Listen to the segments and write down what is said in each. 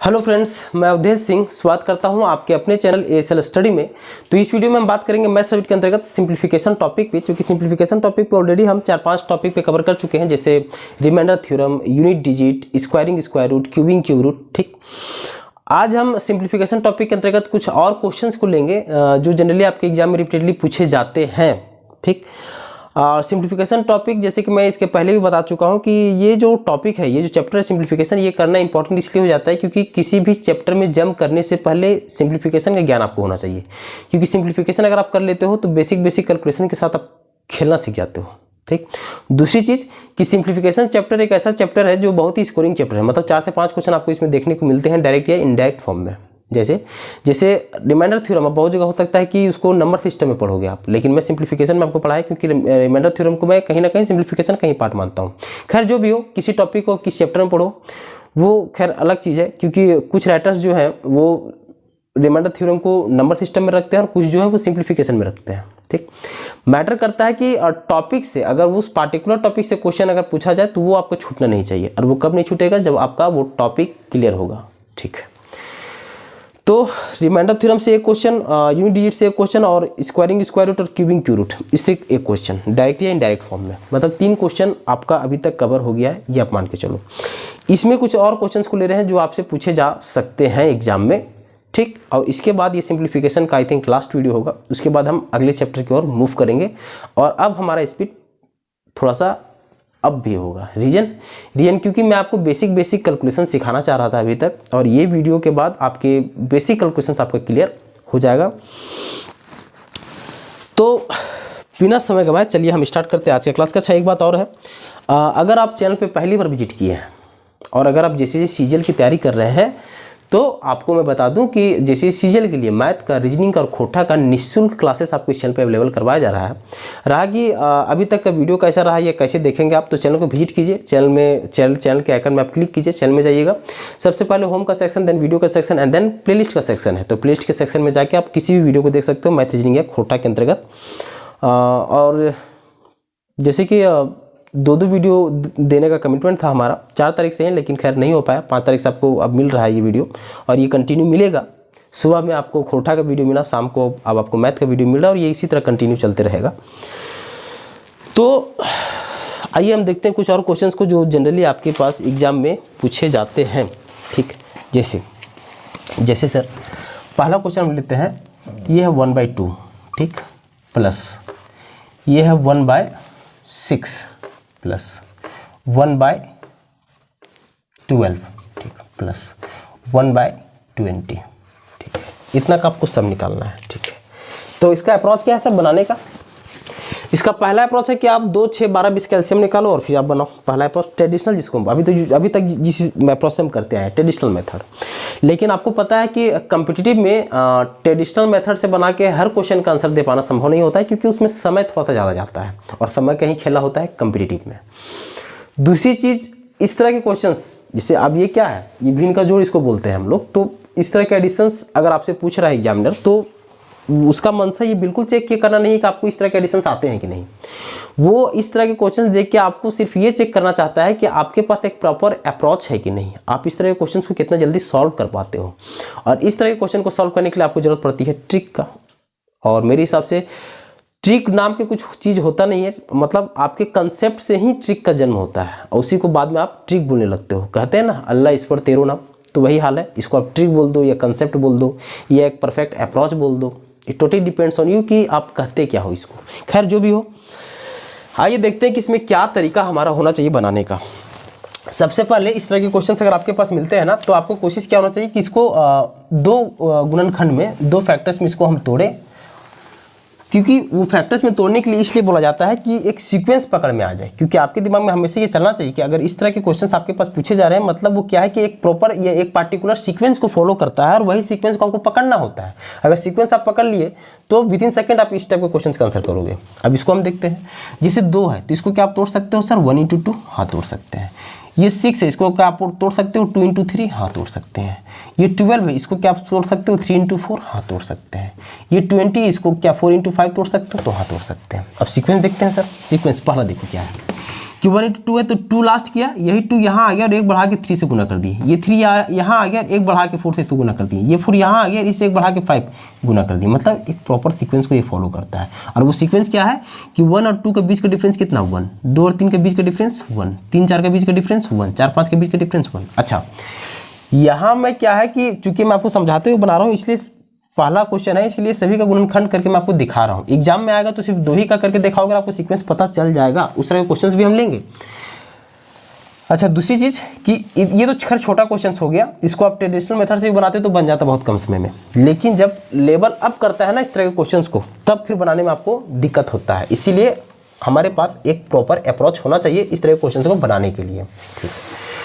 Hello friends, मैं अवधेश सिंह स्वागत करता हूं आपके अपने चैनल एएसएल स्टडी में। तो इस वीडियो में हम बात करेंगे मैथ सब्जेक्ट के अंतर्गत सिंप्लीफिकेशन टॉपिक पे, क्योंकि सिंप्लीफिकेशन टॉपिक पे ऑलरेडी हम 4-5 टॉपिक पे कवर कर चुके हैं, जैसे remainder theorem, unit digit, squaring square root, cubing cube root. ठीक, आज हम सिंप्लीफिकेशन टॉपिक के अंतर्गत कुछ और क्वेश्चंस को लेंगे जो जनरली आपके एग्जाम में रिपीटेडली पूछे जाते हैं। ठीक, सिंप्लीफिकेशन टॉपिक, जैसे कि मैं इसके पहले भी बता चुका हूं कि ये जो टॉपिक है, ये जो चैप्टर है सिंप्लीफिकेशन, ये करना इंपॉर्टेंट इसलिए हो जाता है क्योंकि किसी भी चैप्टर में जंप करने से पहले सिंप्लीफिकेशन का ज्ञान आपको होना चाहिए। क्योंकि सिंप्लीफिकेशन अगर आप कर लेते हो तो बेसिक कैलकुलेशन के साथ आप खेलना सीख जाते हो। ठीक, दूसरी चीज़ कि सिंप्लीफिकेशन चैप्टर एक ऐसा चैप्टर है जो बहुत ही स्कोरिंग चैप्टर है, मतलब 4 से 5 क्वेश्चन आपको इसमें देखने को मिलते हैं डायरेक्ट या इनडायरेक्ट फॉर्म में। जैसे रिमाइंडर थ्योरम, अब बहुत जगह हो सकता है कि उसको नंबर सिस्टम में पढ़ोगे आप, लेकिन मैं सिंप्लीफिकेशन में आपको पढ़ाया क्योंकि रिमाइंडर थ्योरम को मैं कहीं ना कहीं सिंप्लीफिकेशन का ही पार्ट मानता हूँ। खैर जो भी हो, किसी टॉपिक को किस चैप्टर में पढ़ो वो खैर अलग चीज़ है, क्योंकि कुछ राइटर्स जो हैं वो रिमाइंडर थ्योरम को नंबर सिस्टम में रखते हैं और कुछ जो है वो सिंप्लीफिकेशन में रखते हैं। ठीक, मैटर करता है कि टॉपिक से, अगर उस पार्टिकुलर टॉपिक से क्वेश्चन अगर पूछा जाए तो वो आपको छूटना नहीं चाहिए, और वो कब नहीं छूटेगा, जब आपका वो टॉपिक क्लियर होगा। ठीक है, तो रिमाइंडर थ्योरम से एक क्वेश्चन, यूनिट डिजिट से एक क्वेश्चन, और स्क्वायरिंग स्क्वायर रूट और क्यूबिंग क्यूब रूट, इससे एक क्वेश्चन डायरेक्ट या इनडायरेक्ट फॉर्म में, मतलब 3 क्वेश्चन आपका अभी तक कवर हो गया है, ये आप मान के चलो। इसमें कुछ और क्वेश्चंस को ले रहे हैं जो आपसे पूछे जा सकते हैं एग्जाम में। ठीक, और इसके बाद ये सिंप्लीफिकेशन का आई थिंक लास्ट वीडियो होगा, उसके बाद हम अगले चैप्टर की ओर मूव करेंगे, और अब हमारा स्पीड थोड़ा सा अब भी होगा। रीजन क्योंकि मैं आपको बेसिक कैलकुलेशन सिखाना चाह रहा था अभी तक, और ये वीडियो के बाद आपके बेसिक कैलकुलेशन आपका क्लियर हो जाएगा। तो बिना समय गवाए चलिए हम स्टार्ट करते हैं आज के क्लास का। अच्छा, एक बात और है, अगर आप चैनल पे पहली बार विजिट किए हैं और अगर आप जैसे सीजीएल की तैयारी कर रहे हैं, तो आपको मैं बता दूं कि जैसे सीजीएल के लिए मैथ का, रीजनिंग का और खोटा का निःशुल्क क्लासेस आपको इस चैनल पे अवेलेबल करवाया जा रहा है। कि अभी तक का वीडियो कैसा रहा या कैसे देखेंगे आप, तो चैनल को विजिट कीजिए। चैनल के आइकन में आप क्लिक कीजिए, चैनल में जाइएगा। सबसे पहले होम का सेक्शन, देन वीडियो का सेक्शन एंड देन प्लेलिस्ट का सेक्शन है। तो प्लेलिस्ट के सेक्शन में जाके आप किसी भी वीडियो को देख सकते हो मैथ, रीजनिंग या खोटा के अंतर्गत। और जैसे कि 2 वीडियो देने का कमिटमेंट था हमारा, 4 तारीख से है, लेकिन खैर नहीं हो पाया। 5 तारीख से आपको अब मिल रहा है ये वीडियो, और ये कंटिन्यू मिलेगा। सुबह में आपको खोटा का वीडियो मिला, शाम को अब आपको मैथ का वीडियो मिल रहा है, और ये इसी तरह कंटिन्यू चलते रहेगा। तो आइए हम देखते हैं कुछ और क्वेश्चंस को जो जनरली आपके पास एग्जाम में पूछे जाते हैं। ठीक, जैसे सर पहला क्वेश्चन हम लेते हैं, ये है 1/2, ठीक, प्लस ये है 1/6 प्लस 1/12, ठीक, प्लस 1/20, ठीक है। इतना का आपको सब निकालना है। ठीक है, तो इसका अप्रोच क्या है सर बनाने का? इसका पहला अप्रोच है कि आप 2, 6, 12, 20 कैल्शियम निकालो और फिर आप बनाओ। पहला अप्रोच ट्रेडिशनल, जिसको अभी तक जिस अप्रोच से हम करते आए, ट्रेडिशनल मेथड। लेकिन आपको पता है कि कॉम्पिटिटिव में ट्रेडिशनल मेथड से बना के हर क्वेश्चन का आंसर दे पाना संभव नहीं होता है, क्योंकि उसमें समय थोड़ा सा ज़्यादा जाता है, और समय का ही खेला होता है कॉम्पिटिटिव में। दूसरी चीज़, इस तरह के क्वेश्चंस, जैसे अब ये क्या है, ये भिन्न का जोड़ इसको बोलते हैं हम लोग। तो इस तरह के एडिशंस अगर आपसे पूछ रहा है एग्जामिनर, तो उसका मनसा ये बिल्कुल चेक करना नहीं है कि आपको इस तरह के एडिशंस आते हैं कि नहीं। वो इस तरह के क्वेश्चंस देख के आपको सिर्फ ये चेक करना चाहता है कि आपके पास एक प्रॉपर अप्रोच है कि नहीं, आप इस तरह के क्वेश्चंस को कितना जल्दी सॉल्व कर पाते हो। और इस तरह के क्वेश्चन को सॉल्व करने के लिए आपको जरूरत पड़ती है ट्रिक का, और मेरे हिसाब से ट्रिक नाम के कुछ चीज़ होता नहीं है, मतलब आपके कंसेप्ट से ही ट्रिक का जन्म होता है, और उसी को बाद में आप ट्रिक बोलने लगते हो। कहते हैं ना, अल्लाह इस पर तेरो नाम, तो वही हाल है। इसको आप ट्रिक बोल दो या कंसेप्ट बोल दो या एक परफेक्ट अप्रोच बोल दो, it totally depends on you कि आप कहते क्या हो इसको। खैर जो भी हो, आइए देखते हैं कि इसमें क्या तरीका हमारा होना चाहिए बनाने का। सबसे पहले इस तरह के क्वेश्चन अगर आपके पास मिलते हैं ना, तो आपको कोशिश क्या होना चाहिए कि इसको 2 गुणनखंड में, 2 फैक्टर्स में इसको हम तोड़ें। क्योंकि वो फैक्टर्स में तोड़ने के लिए इसलिए बोला जाता है कि एक सीक्वेंस पकड़ में आ जाए, क्योंकि आपके दिमाग में हमेशा ये चलना चाहिए कि अगर इस तरह के क्वेश्चंस आपके पास पूछे जा रहे हैं, मतलब वो क्या है कि एक प्रॉपर या एक पार्टिकुलर सीक्वेंस को फॉलो करता है, और वही सीक्वेंस को आपको पकड़ना होता है। अगर सीक्वेंस आप पकड़ लिए तो विदिन सेकंड आप इस टाइप के क्वेश्चन का आंसर करोगे। अब इसको हम देखते हैं, जैसे 2 है तो इसको क्या आप तोड़ सकते हो सर? 1 × 2, हाँ तोड़ सकते हैं। ये 6 है, इसको क्या आप तोड़ सकते हो? 2 × 3, हाँ तोड़ सकते हैं। ये 12 है, इसको क्या आप तोड़ सकते हो? 3 × 4, हाँ तोड़ सकते हैं। ये 20, इसको क्या 4 × 5 तोड़ सकते हो? तो हाँ तोड़ सकते हैं। अब सीक्वेंस देखते हैं सर। सीक्वेंस पहला देखो क्या है, कि 1 × 2 है तो 2 लास्ट किया, यही 2 यहाँ आ गया और 1 बढ़ा के 3 से गुना कर दिए, ये 3 यहाँ आ गया, 1 बढ़ा के 4 से तो गुना कर दिए, ये 4 यहाँ आ गया, इसे 1 बढ़ा के 5 गुना कर दिए। मतलब एक प्रॉपर सीक्वेंस को ये फॉलो करता है। और वो सीक्वेंस क्या है कि 1 और 2 के बीच का डिफरेंस कितना 1, 2 और 3 के बीच का डिफरेंस 1, 3 4 के बीच का डिफरेंस 1, 4 5 के बीच का डिफरेंस 1। अच्छा, यहाँ मैं क्या है कि चूंकि मैं आपको समझाते हुए बना रहा हूँ, इसलिए पहला क्वेश्चन है, इसलिए सभी का गुणनखंड करके मैं आपको दिखा रहा हूँ। एग्जाम में आएगा तो सिर्फ 2 ही का करके दिखाओगे, आपको सीक्वेंस पता चल जाएगा, उस तरह के क्वेश्चंस भी हम लेंगे। अच्छा, दूसरी चीज़ कि ये तो खैर छोटा क्वेश्चन हो गया, इसको आप ट्रेडिशनल मेथड से भी बनाते तो बन जाता बहुत कम समय में, लेकिन जब लेवल अप करता है ना इस तरह के क्वेश्चंस को, तब फिर बनाने में आपको दिक्कत होता है। इसीलिए हमारे पास एक प्रॉपर अप्रोच होना चाहिए इस तरह के क्वेश्चंस को बनाने के लिए। ठीक,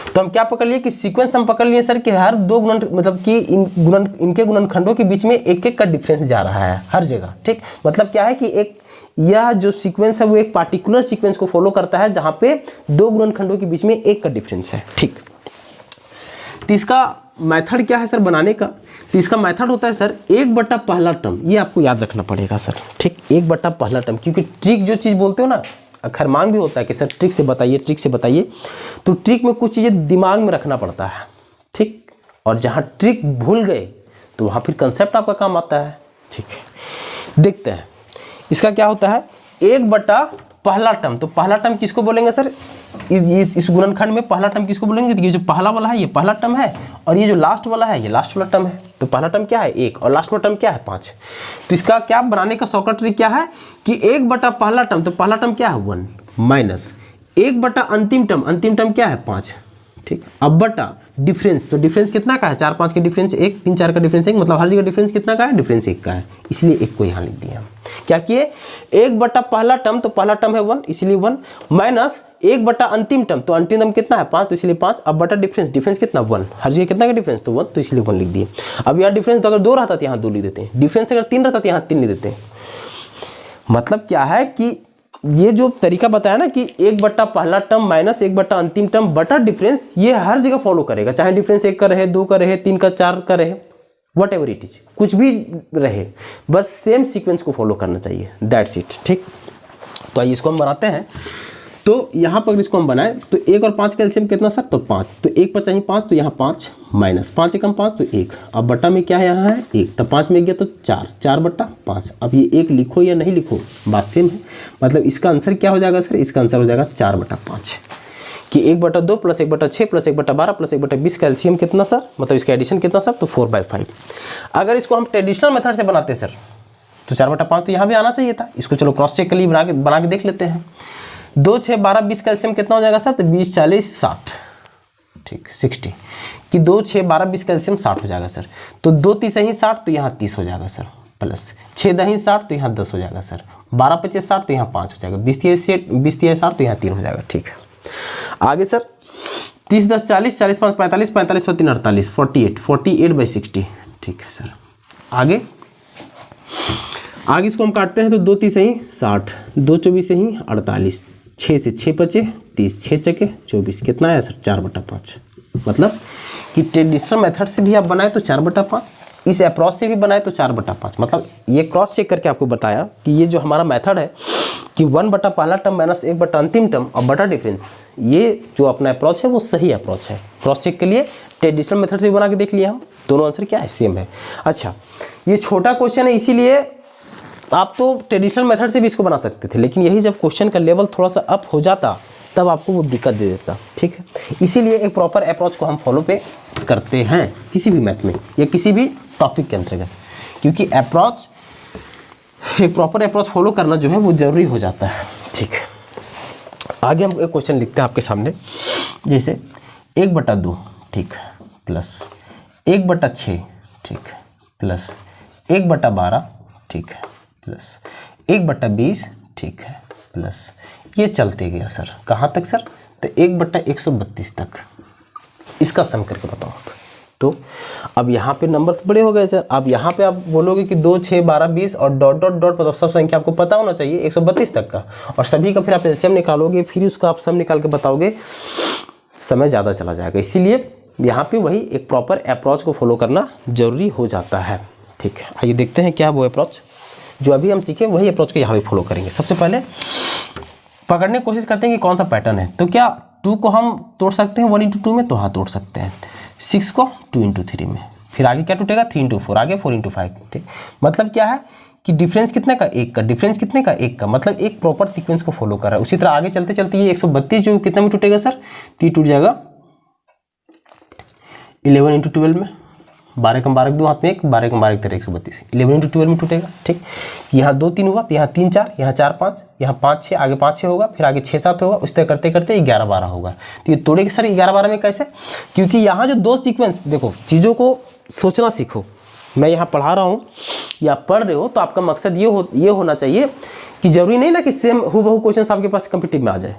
तो हम क्या पकड़ लिए कि सीक्वेंस हम पकड़ लिए सर कि हर 2 गुणन, मतलब कि इनके गुणनखंडों के बीच में एक एक का डिफरेंस जा रहा है हर जगह। ठीक, मतलब क्या है कि एक यह जो सीक्वेंस है वो एक पार्टिकुलर सीक्वेंस को फॉलो करता है जहां पे 2 गुणनखंडों के बीच में 1 का डिफरेंस है। ठीक, तो इसका मेथड क्या है सर बनाने का? तो इसका मेथड होता है सर 1 बटा पहला टर्म, ये आपको याद रखना पड़ेगा सर। ठीक, 1 बटा पहला टर्म, क्योंकि ट्रिक जो चीज़ बोलते हो ना, अखर मांग भी होता है कि सर ट्रिक से बताइए, ट्रिक से बताइए, तो ट्रिक में कुछ चीज़ें दिमाग में रखना पड़ता है। ठीक, और जहाँ ट्रिक भूल गए तो वहाँ फिर कंसेप्ट आपका काम आता है। ठीक है, देखते हैं इसका क्या होता है। 1 बटा पहला टर्म, तो पहला टर्म किसको बोलेंगे सर? इस गुणनखंड में पहला टर्म किसको बोलेंगे? ये जो पहला वाला है ये पहला टर्म है, और ये जो लास्ट वाला है ये लास्ट वाला टर्म है। तो पहला टर्म क्या है 1 और लास्ट वाला टर्म क्या है 5। तो इसका क्या बनाने का शॉर्टकट ट्रिक क्या है कि 1 बटा पहला टर्म, तो पहला टर्म क्या है 1 माइनस 1 बटा अंतिम टर्म क्या है 5। ठीक, अब बटा डिफरेंस, तो डिफरेंस कितना का है 4 5 के डिफरेंस 1, 3 4 का डिफरेंस 1, मतलब हर जगह डिफरेंस कितना का है? डिफरेंस 1 का है, इसलिए 1 को यहाँ लिख दिया। क्या किए? 1 बटा पहला टर्म, तो पहला टर्म है 1 इसलिए 1, माइनस 1 बटा अंतिम टर्म, तो अंतिम टर्म कितना है 5, तो इसलिए 5, अब बटा डिफरेंस कितना 1, हर जगह कितना का डिफरेंस तो 1, तो इसलिए 1 लिख दिए। अब यहाँ डिफरेंस तो अगर 2 रहता तो यहाँ 2 लिख देते हैं, डिफरेंस अगर 3 रहता तो यहाँ 3 लिख देते हैं। मतलब क्या है कि ये जो तरीका बताया ना कि 1 बटा पहला टर्म माइनस 1 बटा अंतिम टर्म बटा डिफरेंस, ये हर जगह फॉलो करेगा, चाहे डिफरेंस 1 का रहे, 2 का रहे, 3 का 4 का रहे, वट एवर इट इज, कुछ भी रहे, बस सेम सीक्वेंस को फॉलो करना चाहिए, दैट्स इट। ठीक, तो आइए इसको हम बनाते हैं। तो यहाँ पर इसको हम बनाएं तो 1 और 5 का एलसीएम कितना सर? तो 5, तो 1 पर चाहिए 5, तो यहाँ 5 माइनस 5 एकम 5 तो 1, अब बटा में क्या है यहाँ है 1, तो 5 में गया तो 4, 4 बटा 5। अब ये 1 लिखो या नहीं लिखो बात सेम है, मतलब इसका आंसर क्या हो जाएगा सर? इसका आंसर हो जाएगा 4 बटा 5, कि 1 बटा 2 प्लस 1 बटा 6 प्लस 1 बटा 12 प्लस 1 बटा 20 का एलसीएम कितना सर? मतलब इसका एडिशन कितना सर? तो 4/5। अगर इसको हम ट्रेडिशनल मेथड से बनाते सर तो 4 बटा 5 तो यहाँ भी आना चाहिए था। इसको चलो क्रॉस चेक के लिए बना के देख लेते हैं। 2 6 12 20 का एलसीएम कितना हो जाएगा सर? तो 20 40 60, ठीक 60, कि 2 6 12 20 का एलसीएम 60 हो जाएगा सर। तो 2 3 ही 60 तो यहाँ 30 हो जाएगा सर, प्लस 6 10 60 तो यहाँ 10 हो जाएगा सर, 12 25 60 तो यहाँ 5 हो जाएगा, 20 30 60 तो यहाँ 3 हो जाएगा। ठीक है, आगे सर 30 10 40 40 5 45 45 3 48 48/60। ठीक है सर, आगे इसको हम काटते हैं तो 2 3 ही 60, 2 24 ही 48, 6 से 6 बचे 30, 6 चके 24, कितना है सर? 4 बटा 5। मतलब कि ट्रेडिशनल मेथड से भी आप बनाए तो 4 बटा 5, इस अप्रोच से भी बनाए तो 4 बटा 5। मतलब ये क्रॉस चेक करके आपको बताया कि ये जो हमारा मेथड है कि 1 बटा पहला टर्म माइनस 1 बटा अंतिम टर्म और बटा डिफरेंस, ये जो अपना अप्रोच है वो सही अप्रोच है। क्रॉस चेक के लिए ट्रेडिशनल मेथड से भी बना के देख लिया हम, दोनों आंसर क्या है? सेम है। अच्छा, ये छोटा क्वेश्चन है इसीलिए आप तो ट्रेडिशनल मेथड से भी इसको बना सकते थे, लेकिन यही जब क्वेश्चन का लेवल थोड़ा सा अप हो जाता तब आपको वो दिक्कत दे देता। ठीक है, इसीलिए एक प्रॉपर अप्रोच को हम फॉलो पे करते हैं किसी भी मैथ में या किसी भी टॉपिक के अंतर्गत, क्योंकि एक प्रॉपर अप्रोच फॉलो करना जो है वो जरूरी हो जाता है। ठीक है, आगे हम एक क्वेश्चन लिखते हैं आपके सामने, जैसे 1 बटा 2 ठीक प्लस 1 बटा 6 ठीक प्लस 1 बटा 12 ठीक है प्लस 1 बटा 20 ठीक है प्लस, ये चलते गया सर कहाँ तक सर? तो 1 बटा 132 तक। इसका सम करके बताओ आप। तो अब यहाँ पे नंबर तो बड़े हो गए सर, अब यहाँ पे आप बोलोगे कि 2 6 12 20 और डॉट डॉट डॉट, मतलब सब संख्या आपको पता होना चाहिए 132 तक का, और सभी का फिर आप एलसीएम निकालोगे, फिर उसका आप सम निकाल के बताओगे, समय ज़्यादा चला जाएगा। इसीलिए यहाँ पे वही एक प्रॉपर अप्रोच को फॉलो करना जरूरी हो जाता है। ठीक है, आइए देखते हैं क्या वो अप्रोच जो अभी हम सीखे, वही अप्रोच को यहाँ पे फॉलो करेंगे। सबसे पहले पकड़ने की कोशिश करते हैं कि कौन सा पैटर्न है। तो क्या 2 को हम तोड़ सकते हैं 1 इंटू 2 में? तो हाँ तोड़ सकते हैं। 6 को 2 इंटू 3 में, फिर आगे क्या टूटेगा 3 इंटू 4, आगे 4 इंटू 5। ठीक, मतलब क्या है कि डिफरेंस कितने का? 1 का। डिफरेंस कितने का? 1 का, मतलब एक प्रॉपर सीक्वेंस को फॉलो कर रहा है। उसी तरह आगे चलते चलते ये 132 जो कितने में टूटेगा सर? तो ये टूट जाएगा 11 इंटू 12 में। 12 कम 12 2 हाथ में 1, 12 कम 12 13 132, 11 इंटू 12 में टूटेगा। ठीक, यहाँ 2 3 हुआ, तो यहाँ 3 4, यहाँ 4 5, यहाँ 5 6, आगे 5 6 होगा, फिर आगे 6 7 होगा। उस तरह करते करते 11 12 होगा। तो ये तोड़ेगा सर 11 12 में कैसे? क्योंकि यहाँ जो 2 सीक्वेंस, देखो चीज़ों को सोचना सीखो। मैं यहाँ पढ़ा रहा हूँ या पढ़ रहे हो तो आपका मकसद ये होना चाहिए कि जरूरी नहीं ना कि सेम हूबहू क्वेश्चन आपके पास कॉम्पिटिटिव में आ जाए।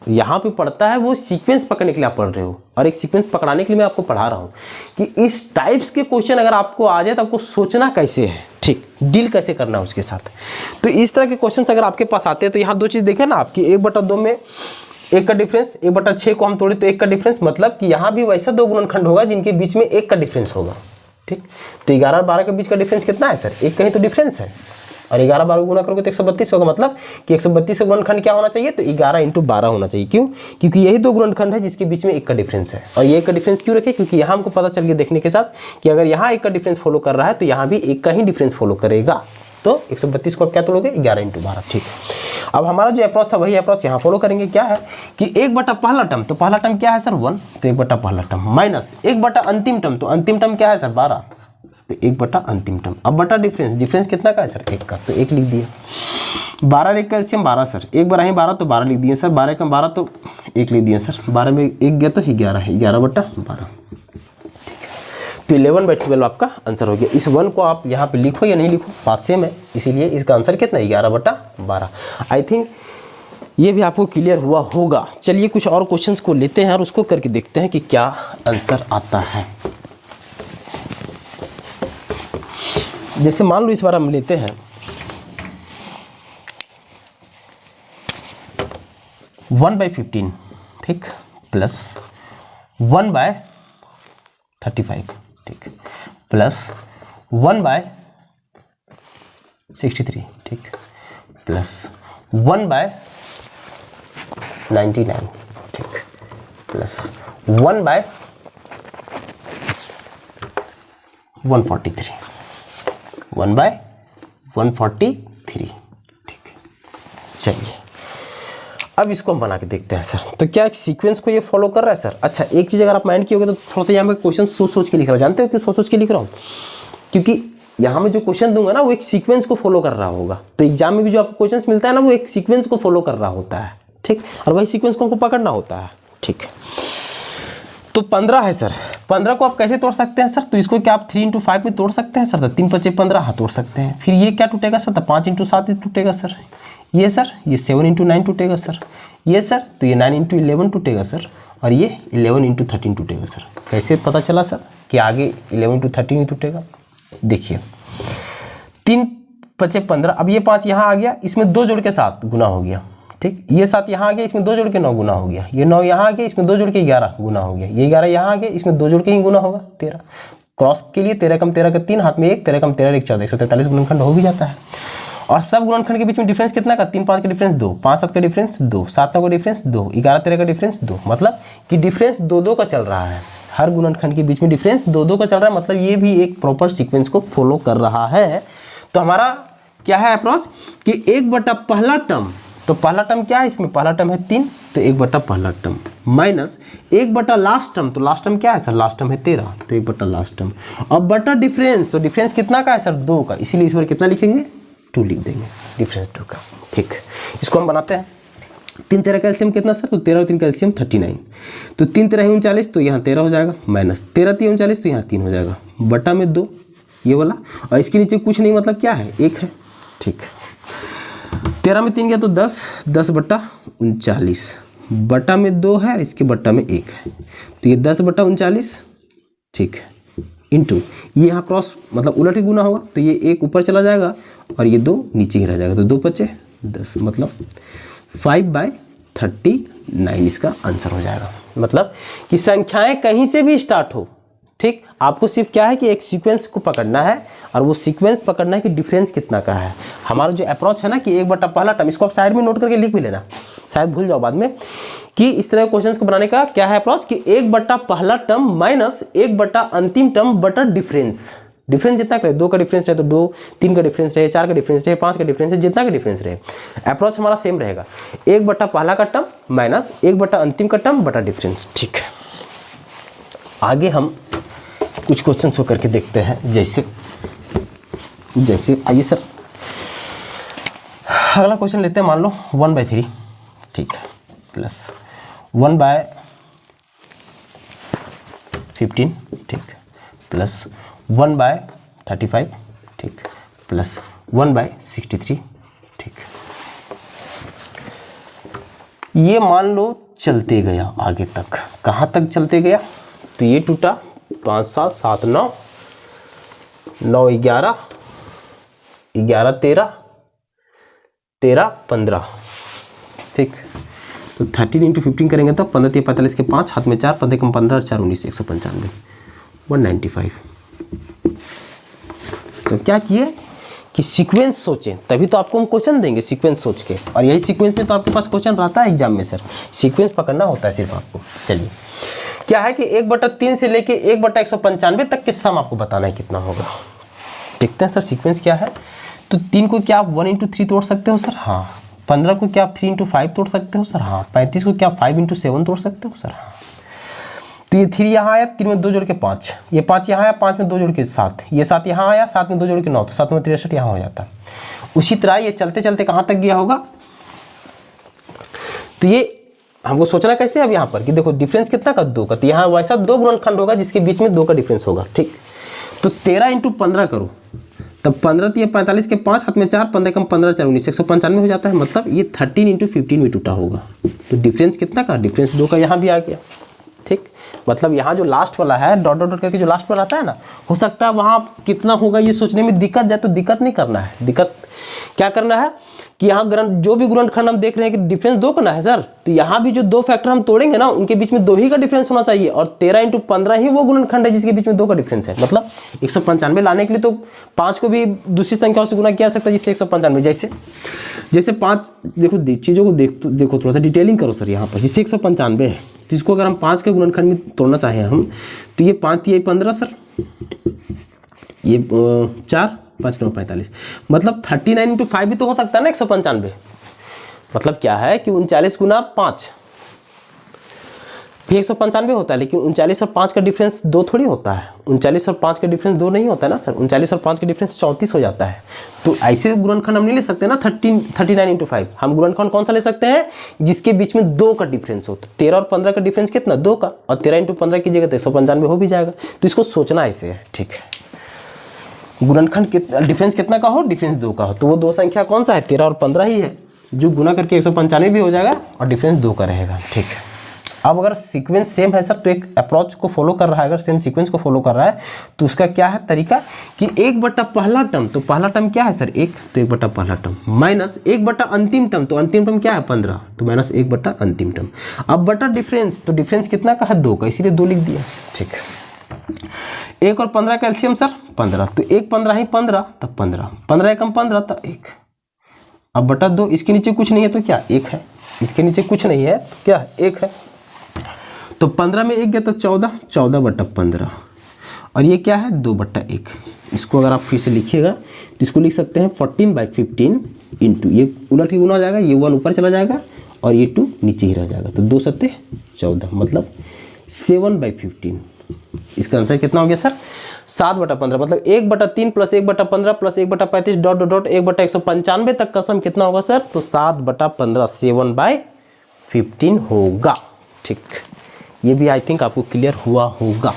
यहाँ पे पढ़ता है वो सीक्वेंस पकड़ने के लिए आप पढ़ रहे हो, और एक सीक्वेंस पकड़ाने के लिए मैं आपको पढ़ा रहा हूँ कि इस टाइप्स के क्वेश्चन अगर आपको आ जाए तो आपको सोचना कैसे है, ठीक, डील कैसे करना है उसके साथ। तो इस तरह के क्वेश्चन अगर आपके पास आते हैं तो यहाँ 2 चीज़ देखें ना आपकी, 1/2 में 1 का डिफरेंस, 1/6 को हम तोड़े तो 1 का डिफरेंस, मतलब कि यहाँ भी वैसा 2 गुणनखंड होगा जिनके बीच में 1 का डिफरेंस होगा। ठीक, तो 11 और 12 के बीच का डिफरेंस कितना है सर? 1 का ही तो डिफरेंस है, और 11 12 गुना करोगे तो 132 होगा। मतलब कि 132 का गुणनखंड क्या होना चाहिए? तो 11 इंटू 12 होना चाहिए। क्यों? क्योंकि यही 2 गुणनखंड है जिसके बीच में 1 का डिफरेंस है। और ये 1 का डिफरेंस क्यों रखे? क्योंकि यहाँ हमको पता चल गया देखने के साथ कि अगर यहाँ 1 का डिफरेंस फॉलो कर रहा है तो यहाँ भी 1 का ही डिफरेंस फॉलो करेगा। तो 132 को आप क्या तोड़ोगे? 11 इंटू 12। ठीक, अब हमारा जो अप्रोच था वही अप्रोच यहाँ फॉलो करेंगे। क्या है कि 1 बटा पहला टर्म, तो पहला टर्म क्या है सर? 1, तो 1 बटा पहला टर्म, माइनस 1 बटा अंतिम टर्म, तो अंतिम टर्म क्या है सर? 12, तो 1 बटा अंतिम टर्म। अब बटा डिफरेंस, डिफरेंस कितना का है सर? 1 का, तो 1 लिख दिए। 12 एक कैल्शियम 12 सर, 1 बार ही 12 तो 12 लिख दिए सर, 12 कम 12 तो 1 लिख दिए सर, 12 में 1 गया तो 11 है, 11 बटा 12। तो 11/12 आपका आंसर हो गया। इस 1 को आप यहाँ पे लिखो या नहीं लिखो, बात सेम है, इसीलिए इसका आंसर कितना है? 11/12। आई थिंक ये भी आपको क्लियर हुआ होगा। चलिए कुछ और क्वेश्चंस को लेते हैं और उसको करके देखते हैं कि क्या आंसर आता है। जैसे मान लो इस बार हम लेते हैं 1/15, ठीक, प्लस 1/35, ठीक, प्लस 1/63, ठीक, प्लस 1/99, ठीक, प्लस 1/143, 1/143, ठीक है। चलिए अब इसको हम बना के देखते हैं सर। तो क्या एक सीक्वेंस को ये फॉलो कर रहा है सर? अच्छा, एक चीज़ अगर आप माइंड किए होगे तो थोड़ा सा यहाँ पे क्वेश्चन सोच सोच के लिख रहा हूँ। जानते हो क्यों सोच सोच के लिख रहा हूँ? क्योंकि यहाँ में जो क्वेश्चन दूंगा ना वो एक सीक्वेंस को फॉलो कर रहा होगा। तो एग्जाम में भी जो आपको क्वेश्चन मिलता है ना वो एक सीक्वेंस को फॉलो कर रहा होता है, ठीक, और वही सीक्वेंस को हमको पकड़ना होता है, ठीक। तो 15 है सर, 15 को आप कैसे तोड़ सकते हैं सर? तो इसको क्या आप 3 इंटू 5 में तोड़ सकते हैं सर? तो 3 5 15, हाँ तोड़ सकते हैं। फिर ये क्या टूटेगा सर? तो 5 इंटू 7 टूटेगा सर। ये सर, ये 7 इंटू 9 टूटेगा सर। ये सर, तो ये 9 इंटू 11 टूटेगा सर, और ये 11 इंटू 13 टूटेगा सर। कैसे पता चला सर कि आगे 11 इंटू 13 ही टूटेगा? देखिए 3 5 15, अब ये 5 यहाँ आ गया, इसमें 2 जोड़ के 7 गुना हो गया, ठीक। ये 7 यहाँ आ गया, इसमें 2 जोड़ के 9 गुना हो गया। ये 9 यहाँ आ गया, इसमें 2 जोड़ के 11 गुना हो गया। ये 11 यहाँ आ गया, इसमें 2 जोड़ के ही गुना होगा 13। क्रॉस के लिए 13 कम 13 का 3, हाथ में 1, 13 कम 13 1 14, 143 गुणनखंड हो भी जाता है। और सब गुणनखंड के बीच में डिफरेंस कितना का? 3 5 का डिफरेंस 2, 5 7 का डिफरेंस 2, 7 9 का डिफरेंस 2, 11 13 का डिफरेंस 2, मतलब कि डिफरेंस 2 2 का चल रहा है। हर गुणनखंड के बीच में डिफरेंस 2 2 का चल रहा है, मतलब ये भी एक प्रॉपर सीक्वेंस को फॉलो कर रहा है। तो हमारा क्या है अप्रोच कि 1 बटा पहला टर्म, तो पहला टर्म क्या है इसमें? पहला टर्म है 3, तो 1 बटा पहला टर्म, माइनस 1 बटा लास्ट टर्म, तो लास्ट टर्म क्या है सर? लास्ट टर्म है 13, तो 1 बटा लास्ट टर्म। अब बटा डिफरेंस, तो डिफरेंस कितना का है सर? 2 का, इसीलिए इस बार कितना लिखेंगे? 2 लिख देंगे, डिफरेंस 2 का, ठीक। इसको हम बनाते हैं। 3 13 कैल्शियम कितना सर? तो 13 और 3 कैल्शियम 39, तो 3 13 39, तो यहाँ 13 हो जाएगा, माइनस 13 3 39, तो यहाँ 3 हो जाएगा, बटा में 2 ये वाला, और इसके नीचे कुछ नहीं, मतलब क्या है? 1 है, ठीक। 13 में 3 गया तो 10, 10 बटा 39, बटा में 2 है, इसके बटा में 1 है, तो ये 10 बटा 39, ठीक, इंटू ये यहाँ क्रॉस मतलब उलट ही गुना होगा, तो ये 1 ऊपर चला जाएगा और ये 2 नीचे ही रह जाएगा, तो 2 5 10, मतलब 5/39 इसका आंसर हो जाएगा। मतलब कि संख्याएं कहीं से भी स्टार्ट हो, ठीक, आपको सिर्फ क्या है कि एक सीक्वेंस को पकड़ना है और वो सीक्वेंस पकड़ना है कि डिफरेंस कितना का है। हमारा जो अप्रोच है ना कि 1 बटा पहला टर्म, इसको आप साइड में नोट करके लिख भी लेना, शायद भूल जाओ बाद में, कि इस तरह के क्वेश्चंस को बनाने का क्या है अप्रोच कि 1 बटा पहला टर्म माइनस 1 बटा अंतिम टर्म बटा डिफरेंस। डिफरेंस जितना करे, 2 का डिफरेंस रहे तो 2, 3 का डिफरेंस रहे, 4 का डिफरेंस रहे, 5 का डिफरेंस रहे, जितना का डिफरेंस रहे, अप्रोच हमारा सेम रहेगा। 1 बटा पहला का टर्म माइनस 1 बटा अंतिम का टर्म बटा डिफरेंस। ठीक है, आगे हम कुछ क्वेश्चन को करके देखते हैं। जैसे आइए सर, अगला क्वेश्चन लेते हैं। मान लो 1/3, ठीक है, प्लस 1/15, ठीक, प्लस 1/35, ठीक, प्लस 1/63, ठीक। ये मान लो चलते गया आगे तक, कहाँ तक चलते गया? तो ये टूटा 5, 7, 7, 9, 9, 11, 11, 13, 13, 15, ठीक। तो 13 × 15 करेंगे तो 15 × 45 के 5, हाथ में 4, 15 कम 15, 4, 19, 195, 195। तो क्या किए कि सीक्वेंस सोचें, तभी तो आपको हम क्वेश्चन देंगे सीक्वेंस सोच के, और यही सीक्वेंस में तो आपके पास क्वेश्चन रहता है एग्जाम में सर, सीक्वेंस पकड़ना होता है सिर्फ आपको। चलिए, क्या है कि 1/3 से लेके 1/195 तक के सम आपको बताना है कितना होगा। देखते हैं सर सीक्वेंस क्या है। तो 3 को क्या आप 1 × 3 तोड़ सकते हो सर? हाँ। 15 को क्या आप 3 × 5 तोड़ सकते हो सर? हाँ। 35 को क्या 5 × 7 तोड़ सकते हो सर? हाँ। तो ये 3 यहाँ आया, 3 में 2 जोड़ के 5, ये 5 यहाँ आया, 5 में 2 जोड़ के 7, ये 7 यहाँ आया, 7 में 2 जोड़ के 9, तो 7 में 63 यहाँ हो जाता। उसी तरह ये चलते चलते कहाँ तक गया होगा? तो ये हमको सोचना कैसे अब यहाँ पर कि देखो डिफरेंस कितना का? 2 का। तो यहाँ वैसा 2 गुणनखंड होगा जिसके बीच में 2 का डिफरेंस होगा, ठीक। तो 13 × 15 करो, तब 15 × 45 के 5, हाथ में 4, 15 कम 15, 4, 19, 195 हो जाता है। मतलब ये 13 × 15 में टूटा होगा। तो डिफरेंस कितना का? डिफरेंस 2 का यहाँ भी आ गया, ठीक। मतलब यहाँ जो लास्ट वाला है डॉट डॉट करके जो लास्ट वाला आता है ना, हो सकता है वहाँ कितना होगा ये सोचने में दिक्कत जाए, तो दिक्कत नहीं करना है। दिक्कत क्या करना है कि यहाँ जो भी गुणनखंड हम देख रहे हैं कि डिफरेंस 2 करना है सर, तो यहाँ भी जो 2 फैक्टर हम तोड़ेंगे ना उनके बीच में 2 ही का डिफरेंस होना चाहिए, और 13 × 15 ही वो गुणनखंड है जिसके बीच में 2 का डिफरेंस है। मतलब 195 लाने के लिए तो 5 को भी दूसरी संख्याओं से गुना किया जा सकता है जिससे 195। जैसे 5, देखो चीज़ों को देखो थोड़ा सा डिटेलिंग करो सर। यहाँ पर जैसे 195 है, तो इसको अगर हम 5 के गुणनखंड में तोड़ना चाहें हम, तो ये 5 ये 15 सर, ये 4, 5 9 45, मतलब 39 × 5 भी तो हो सकता है ना 195। मतलब क्या है कि 39 × 5 भी 195 होता है, लेकिन 39 और 5 का डिफरेंस 2 थोड़ी होता है। 39 और 5 का डिफरेंस 2 नहीं होता है ना सर, 39 और 5 का डिफरेंस 34 हो जाता है। तो ऐसे गुणनखंड हम नहीं ले सकते ना 39 × 5। हम गुणनखंड कौन सा ले सकते हैं जिसके बीच में 2 का डिफरेंस हो। तो 13 और 15 का डिफरेंस कितना? 2 का, और 13 × 15 कीजिएगा तो 195 हो भी जाएगा। तो इसको सोचना ऐसे है, ठीक है। गुणनखंड डिफरेंस कितना का हो? डिफरेंस 2 का हो। तो वो 2 संख्या कौन सा है? 13 और 15 ही है, जो गुना करके 195 भी हो जाएगा और डिफरेंस 2 का रहेगा, ठीक है। अब अगर सीक्वेंस सेम है सर, तो एक अप्रोच को फॉलो कर रहा है, अगर सेम सीक्वेंस को फॉलो कर रहा है तो उसका क्या है तरीका कि 1 बटा पहला टर्म, तो पहला टर्म क्या है सर? 1, तो 1 बटा पहला टर्म माइनस 1 बटा अंतिम टर्म, तो अंतिम टर्म क्या है? 15, तो माइनस 1 बटा अंतिम टर्म। अब बटा डिफरेंस, तो डिफरेंस कितना का है? 2 का, इसीलिए 2 लिख दिया, ठीक है। 1 और 15 का एलसीएम सर 15, तो 1 15 ही 15, तब 15, 15 कम 15 तब 1। अब बटा 2, इसके नीचे कुछ नहीं है तो क्या? 1 है। इसके नीचे कुछ नहीं है तो क्या? 1 है। तो 15 में 1 गया तो 14, 14 बटा 15, और ये क्या है? 2 बटा 1। इसको अगर आप फिर से लिखिएगा तो इसको लिख सकते हैं 14/15 इंटू, ये उलट ही गुना हो जाएगा, ये 1 ऊपर चला जाएगा और ये 2 नीचे ही रह जाएगा, तो 2 सत्ते 14, मतलब 7/15। इसका आंसर कितना हो गया सर? 7/15, मतलब 1/3 plus 1/15 plus 1/35 dot dot dot 1/195 तक का सम कितना होगा सर? तो 7/15, 7/15 होगा, ठीक। ये भी आई थिंक आपको क्लियर हुआ होगा।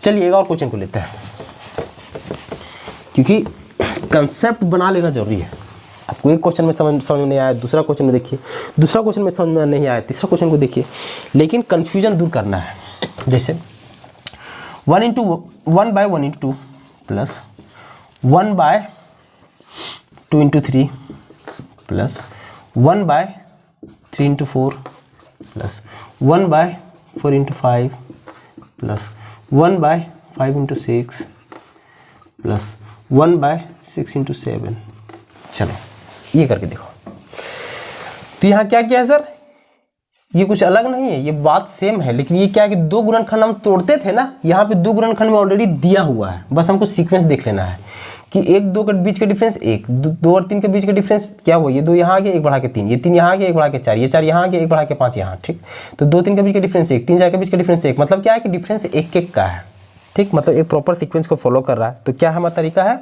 चलिए एक और क्वेश्चन को लेते हैं, क्योंकि कंसेप्ट बना लेना जरूरी है। आपको एक क्वेश्चन में समझ में नहीं आया, दूसरा क्वेश्चन में देखिए, दूसरा क्वेश्चन में समझ में नहीं आया, तीसरा क्वेश्चन को देखिए, लेकिन कन्फ्यूजन दूर करना है। जैसे 1/1 × 2 plus 1/2 × 3 plus 1/3 × 4 plus 1/4 × 5 plus 1/5 5 into 6 plus 1/6 into 7। चलो ये करके देखो। तो यहाँ क्या किया है सर, ये कुछ अलग नहीं है, ये बात सेम है, लेकिन ये क्या है कि दो गुणनखंड हम तोड़ते थे ना, यहाँ पे दो गुणनखंड में ऑलरेडी दिया हुआ है, बस हमको सीक्वेंस देख लेना है कि 1 2 के बीच का डिफरेंस 1, 2 और 3 के बीच का डिफरेंस क्या हुआ, ये 2 यहाँ आ गया 1 बढ़ा के 3, ये 3 यहाँ आ गया 1 बढ़ा के 4, ये 4 यहाँ आ गया 1 बढ़ा के 5 यहाँ, ठीक। तो 2 3 के बीच का डिफरेंस 1, 3 4 के बीच का डिफरेंस 1, मतलब क्या है कि डिफरेंस 1 का है, ठीक। मतलब एक प्रॉपर सीक्वेंस को फॉलो कर रहा है। तो क्या हमारा तरीका है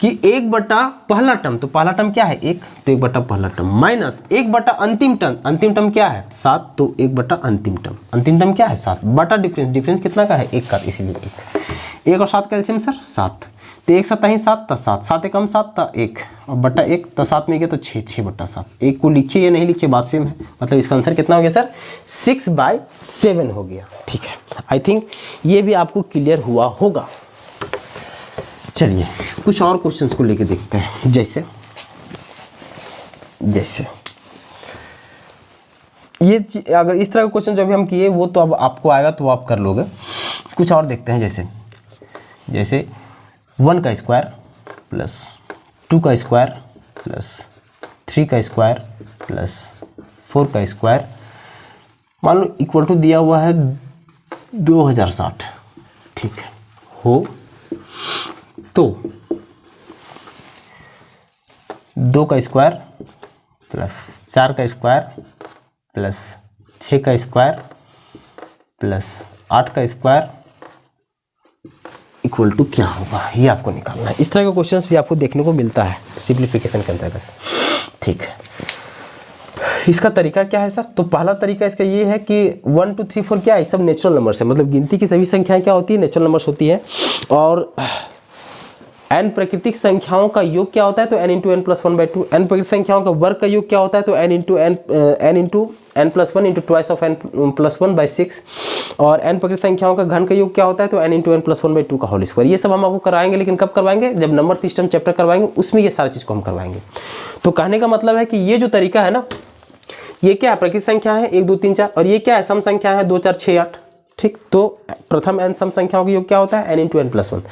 कि 1 बटा पहला टर्म, तो पहला टर्म क्या है 1, तो 1 बटा पहला टर्म माइनस 1 बटा अंतिम टर्म क्या है 7, तो 1 बटा अंतिम टर्म क्या है 7 बटा डिफरेंस कितना का है 1 का, इसीलिए 1 और 7 का एलसीएम सर 7, तो 1 7 ही 7 था 7, 7 एकम 7 था 1 और बटा 1, तो 7 में गया तो 6 बटा 7। 1 को लिखिए या नहीं लिखिए बात सेम है, मतलब इसका आंसर कितना हो गया सर 6/7 हो गया, ठीक है। आई थिंक ये भी आपको क्लियर हुआ होगा। चलिए कुछ और क्वेश्चंस को लेके देखते हैं, जैसे ये अगर इस तरह का क्वेश्चन जो भी हम किए वो तो अब आपको आएगा तो वो आप कर लोगे। कुछ और देखते हैं, जैसे 1 का स्क्वायर प्लस 2 का स्क्वायर प्लस 3 का स्क्वायर प्लस 4 का स्क्वायर मान लो इक्वल टू दिया हुआ है 2060, ठीक है। हो तो 2 का स्क्वायर प्लस 4 का स्क्वायर प्लस 6 का स्क्वायर प्लस 8 का स्क्वायर इक्वल टू क्या होगा, ये आपको निकालना है। इस तरह का क्वेश्चंस भी आपको देखने को मिलता है सिंप्लीफिकेशन के अंतर्गत, ठीक है। इसका तरीका क्या है सर, तो पहला तरीका इसका ये है कि 1 2 3 4 क्या है, सब नेचुरल नंबर्स है, मतलब गिनती की सभी संख्याएं क्या होती है नेचुरल नंबर्स होती है। और n प्राकृतिक संख्याओं का योग क्या होता है, तो n into n plus 1/2। n प्राकृतिक संख्याओं का वर्ग का योग क्या होता है, तो n into n plus 1 into twice of n plus 1/6। और n प्राकृतिक संख्याओं का घन का योग क्या होता है, तो n इंटू n प्लस 1/2 का होल स्क्वायर। ये सब हम आपको कराएंगे, लेकिन कब करवाएंगे, जब नंबर सिस्टम चैप्टर करवाएंगे उसमें ये सारी चीज़ को हम करवाएंगे। तो कहने का मतलब है कि ये जो तरीका है ना, ये क्या है प्राकृतिक संख्या है 1 2 3 4, और ये क्या है सम संख्या है 2 4 6 8, ठीक। तो प्रथम n सम संख्याओं का योग क्या होता है n इंटू n प्लस 1।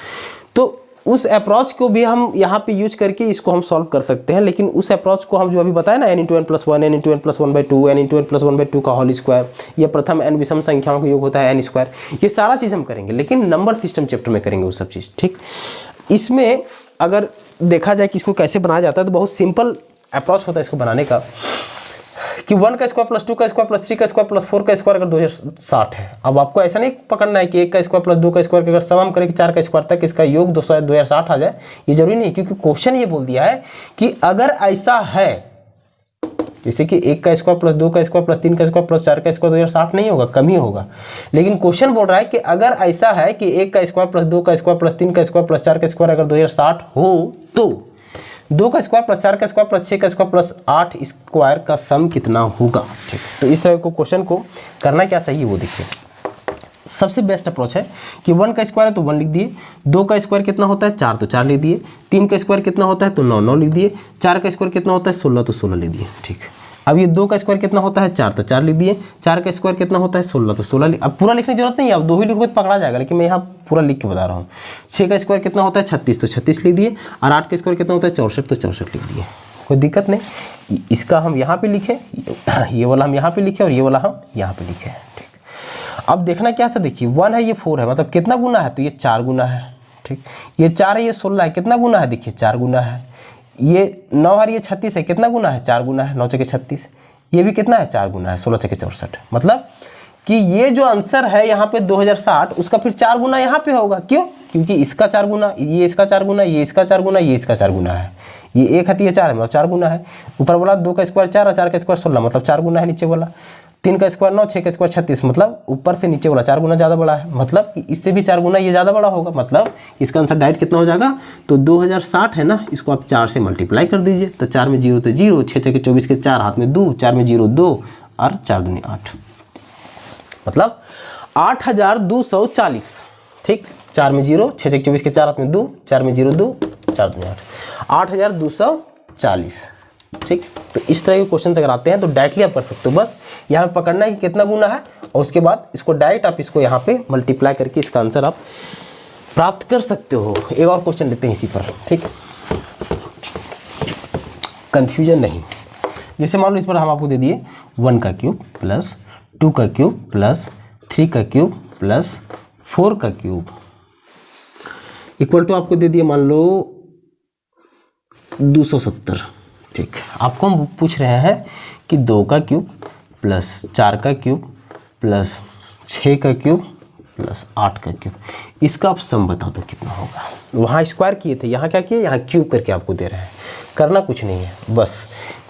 तो उस अप्रोच को भी हम यहाँ पे यूज करके इसको हम सॉल्व कर सकते हैं, लेकिन उस अप्रोच को हम जो अभी बताया ना n into n plus 1, n into n plus 1/2, n into n plus 1/2 का होल स्क्वायर, यह प्रथम n विषम संख्याओं का योग होता है n स्क्वायर, ये सारा चीज़ हम करेंगे, लेकिन नंबर सिस्टम चैप्टर में करेंगे वो सब चीज़, ठीक। इसमें अगर देखा जाए कि इसको कैसे बनाया जाता है तो बहुत सिंपल अप्रोच होता है इसको बनाने का, कि 1 का स्क्वायर प्लस 2 का स्क्वायर प्लस 3 का स्क्वायर प्लस 4 का स्क्वायर अगर 2060 है। अब आपको ऐसा नहीं पकड़ना है कि 1 का स्क्वायर प्लस 2 का स्क्वायर का अगर सम हम करें कि 4 का स्क्वायर तक इसका योग 2060 आ जाए, ये जरूरी नहीं, क्योंकि क्वेश्चन ये बोल दिया है कि अगर ऐसा है, जैसे कि 1 का स्क्वायर प्लस 2 का स्क्वायर प्लस 3 का स्क्वायर प्लस 4 का स्क्वायर 2060 नहीं होगा, कम ही होगा। लेकिन क्वेश्चन बोल रहा है कि अगर ऐसा है कि 1 का स्क्वायर प्लस 2 का स्क्वायर प्लस 3 का स्क्वायर प्लस 4 का स्क्वायर अगर 2060 हो, तो 2 का स्क्वायर प्लस 4 का स्क्वायर प्लस 6 का स्क्वायर प्लस 8 स्क्वायर का सम कितना होगा, ठीक। तो इस तरह को क्वेश्चन को करना क्या चाहिए वो देखिए। सबसे बेस्ट अप्रोच है कि 1 का स्क्वायर है तो 1 लिख दिए, 2 का स्क्वायर कितना होता है 4 तो 4 लिख दिए, 3 का स्क्वायर कितना होता है तो 9 लिख दिए, 4 का स्क्वायर कितना होता है 16 तो 16 लिख दिए, ठीक। अब ये 2 का स्क्वायर कितना होता है 4 तो 4 लिख दिए, 4 का स्क्वायर कितना होता है 16 तो 16 अब पूरा लिखने की जरूरत नहीं है, अब 2 ही लिखोगे तो पकड़ा जाएगा, लेकिन मैं यहाँ पूरा लिख के बता रहा हूँ। 6 का स्क्वायर कितना होता है 36 तो 36 लिख दिए, और 8 का स्क्वायर कितना होता है 64 तो 64 लिख दिए, कोई दिक्कत नहीं। इसका हम यहाँ पे लिखे, ये वाला हम यहाँ पे लिखे और ये वाला हम यहाँ पे लिखे, ठीक। अब देखना क्या सा, देखिए 1 है ये 4 है, मतलब कितना गुना है, तो ये 4 गुना है, ठीक। ये 4 है ये 16 है, कितना गुना है, देखिए 4 गुना है। ये 9 है ये 36 है, कितना गुना है 4 गुना है, 9 चौके 36, ये भी कितना है 4 गुना है, 16 चौके 64। मतलब कि ये जो आंसर है यहाँ पे 2060 उसका फिर 4 गुना यहाँ पे होगा, क्यों, क्योंकि इसका 4 गुना, ये इसका 4 गुना, ये इसका 4 गुना, ये इसका 4 गुना है, ये 1 है तो ये 4 है, मतलब 4 गुना है। ऊपर वाला 2 का स्क्वायर 4 और 4 का स्क्वायर 16, मतलब 4 गुना है। नीचे वाला 3 का स्क्वायर 9, 6 का स्क्वायर 36, मतलब ऊपर से नीचे वाला 4 गुना ज़्यादा बड़ा है, मतलब कि इससे भी 4 गुना ये ज़्यादा बड़ा होगा, मतलब इसका आंसर डायरेक्ट कितना हो जाएगा, तो 2060 है ना, इसको आप 4 से मल्टीप्लाई कर दीजिए, तो 4 में 0 तो 0, 6 6 के 24 के 4 हाथ में 2, 4 में 0 2 और 4 दूनी 8, मतलब 8240, ठीक। 4 में 0, 6 6 के 24 के 4 हाथ में 2, 4 में 0 2, 4 दूनी 8, 8240, ठीक। तो इस तरह के क्वेश्चन अगर आते हैं तो डायरेक्टली आप कर सकते हो, बस यहाँ पे पकड़ना है कि कितना गुना है, और उसके बाद इसको डायरेक्ट आप इसको यहाँ पे मल्टीप्लाई करके इसका आंसर आप प्राप्त कर सकते हो। एक और क्वेश्चन लेते हैं इसी पर, ठीक, कंफ्यूजन नहीं। जैसे मान लो इस पर हम आपको दे दिए 1 का क्यूब प्लस 2 का क्यूब प्लस 3 का क्यूब प्लस 4 का क्यूब इक्वल टू आपको दे दिए मान लो 270, ठीक। आपको हम पूछ रहे हैं कि 2 का क्यूब प्लस 4 का क्यूब प्लस 6 का क्यूब प्लस 8 का क्यूब, इसका आप सम बता दो कितना होगा। वहाँ स्क्वायर किए थे, यहाँ क्या किए, यहाँ क्यूब करके आपको दे रहे हैं। करना कुछ नहीं है, बस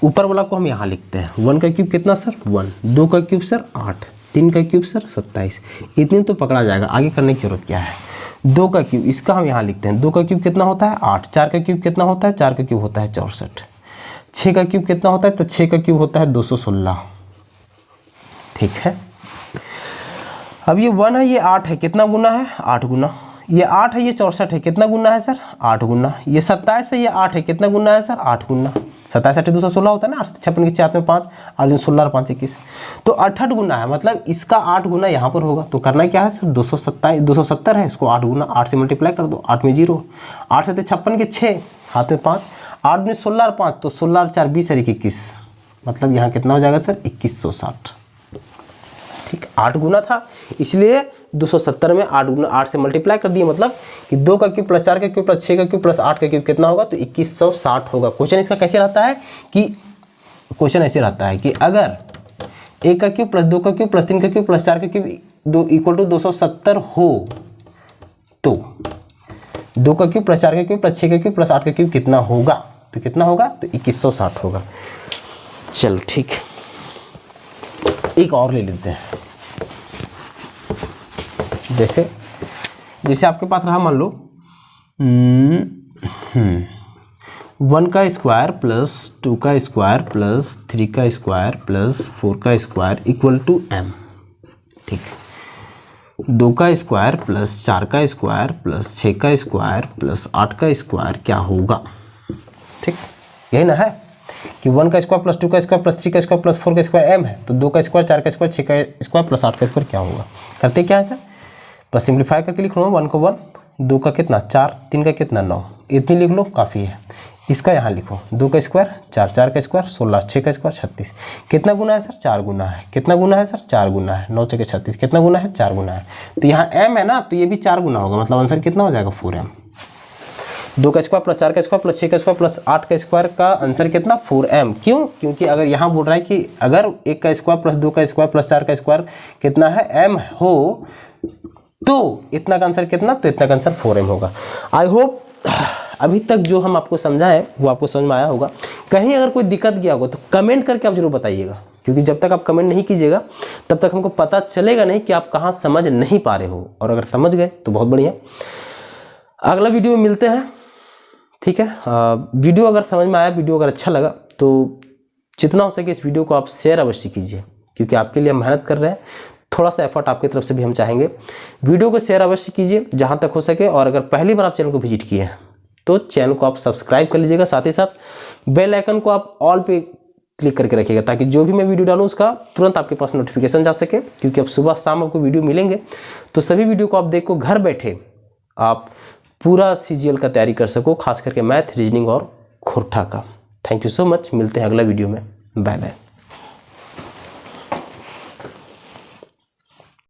ऊपर वाला को हम यहाँ लिखते हैं। 1 का क्यूब कितना सर 1, 2 का क्यूब सर 8, 3 का क्यूब सर 27, इतने तो पकड़ा जाएगा, आगे करने की जरूरत क्या है। 2 का क्यूब इसका हम यहाँ लिखते हैं, 2 का क्यूब कितना होता है 8, 4 का क्यूब कितना होता है 4 का क्यूब होता है 64, 6 का क्यूब कितना होता है तो 6 का क्यूब होता है 216, ठीक है। अब ये 1 है, ये 8 है, कितना गुना है 8 गुना, ये 8 है, ये 64 है, कितना गुना है सर 8 गुना, ये 27 है, ये 8 है, कितना गुना है सर 8 गुना, 27 8 216 होता है ना, 56 के 4 में 5, 8 दिन 16 और 5 21, तो 68 गुना है, मतलब इसका 8 गुना यहाँ पर होगा। तो करना क्या है सर 270 है, इसको 8 गुना 8 से मल्टीप्लाई कर दो, 8 में 0, 8 से 56 के 6, हाथ में 5, 8 में 16 और 5, तो 16 और 4 20 और 21, मतलब यहाँ कितना हो जाएगा सर 2160, ठीक। 8 गुना था इसलिए 270 में 8 गुना 8 से मल्टीप्लाई कर दिए, मतलब कि 2 का क्यूब प्लस 4 का क्यूब प्लस 6 का क्यूब प्लस 8 का क्यूब कितना होगा तो 2160 होगा। क्वेश्चन इसका कैसे रहता है कि क्वेश्चन ऐसे रहता है कि अगर 1 का क्यूब प्लस 2 का क्यूब प्लस 3 का क्यूब प्लस 4 का क्यूब इक्वल टू 270 हो तो 2 का क्यूब प्लस 4 का क्यूब प्लस 6 का क्यूब प्लस 8 का क्यूब कितना होगा, तो कितना होगा तो 2160 होगा। चलो ठीक, एक और ले लेते हैं। जैसे आपके पास रहा मान लो 1 का स्क्वायर प्लस 2 का स्क्वायर प्लस 3 का स्क्वायर प्लस 4 का स्क्वायर इक्वल टू m, ठीक। 2 का स्क्वायर प्लस 4 का स्क्वायर प्लस 6 का स्क्वायर प्लस 8 का स्क्वायर क्या होगा, ठीक। यही ना है कि 1 का स्क्वायर प्लस 2 का स्क्वायर प्लस 3 का स्क्वायर प्लस 4 का स्क्वायर m है, तो 2 का स्क्वायर 4 का स्क्वायर 6 का स्क्वायर प्लस 8 का स्क्वायर क्या होगा। करते क्या है सर, बस सिंप्लीफाई करके लिख लो, 1 को 1, 2 का कितना 4, 3 का कितना 9, इतनी लिख लो काफ़ी है। इसका यहाँ लिखो 2 का स्क्वायर 4, 4 का स्क्वायर 16, 6 का स्क्वायर 36, कितना गुना है सर 4 गुना है, कितना गुना है सर 4 गुना है, 9 6 36, कितना गुना है 4 गुना है, तो यहाँ m है ना, तो ये भी 4 गुना होगा, मतलब आंसर कितना हो जाएगा 4m। 2 का स्क्वायर प्लस 4 का स्क्वायर प्लस 6 का स्क्वायर प्लस 8 का स्क्वायर का आंसर कितना 4m, क्यों, क्योंकि अगर यहाँ बोल रहा है कि अगर 1 का स्क्वायर प्लस 2 का स्क्वायर प्लस 4 का स्क्वायर कितना है m हो तो इतना का आंसर कितना, तो इतना का आंसर 4m होगा। आई होप अभी तक जो हम आपको समझाएं वो आपको समझ में आया होगा। कहीं अगर कोई दिक्कत गया होगा तो कमेंट करके आप जरूर बताइएगा, क्योंकि जब तक आप कमेंट नहीं कीजिएगा तब तक हमको पता चलेगा नहीं कि आप कहाँ समझ नहीं पा रहे हो, और अगर समझ गए तो बहुत बढ़िया। अगला वीडियो में मिलते हैं, ठीक है। वीडियो अगर समझ में आया, वीडियो अगर अच्छा लगा तो जितना हो सके इस वीडियो को आप शेयर अवश्य कीजिए, क्योंकि आपके लिए हम मेहनत कर रहे हैं, थोड़ा सा एफर्ट आपकी तरफ से भी हम चाहेंगे। वीडियो को शेयर अवश्य कीजिए जहां तक हो सके, और अगर पहली बार आप चैनल को विजिट किए हैं तो चैनल को आप सब्सक्राइब कर लीजिएगा, साथ ही साथ बेल आइकन को आप ऑल पे क्लिक करके रखिएगा, ताकि जो भी मैं वीडियो डालूं उसका तुरंत आपके पास नोटिफिकेशन जा सके, क्योंकि अब सुबह शाम आपको वीडियो मिलेंगे, तो सभी वीडियो को आप देखो, घर बैठे आप पूरा CGL का तैयारी कर सको, खास करके मैथ, रीजनिंग और खोरठा का। थैंक यू सो मच, मिलते हैं अगला वीडियो में, बाय बाय।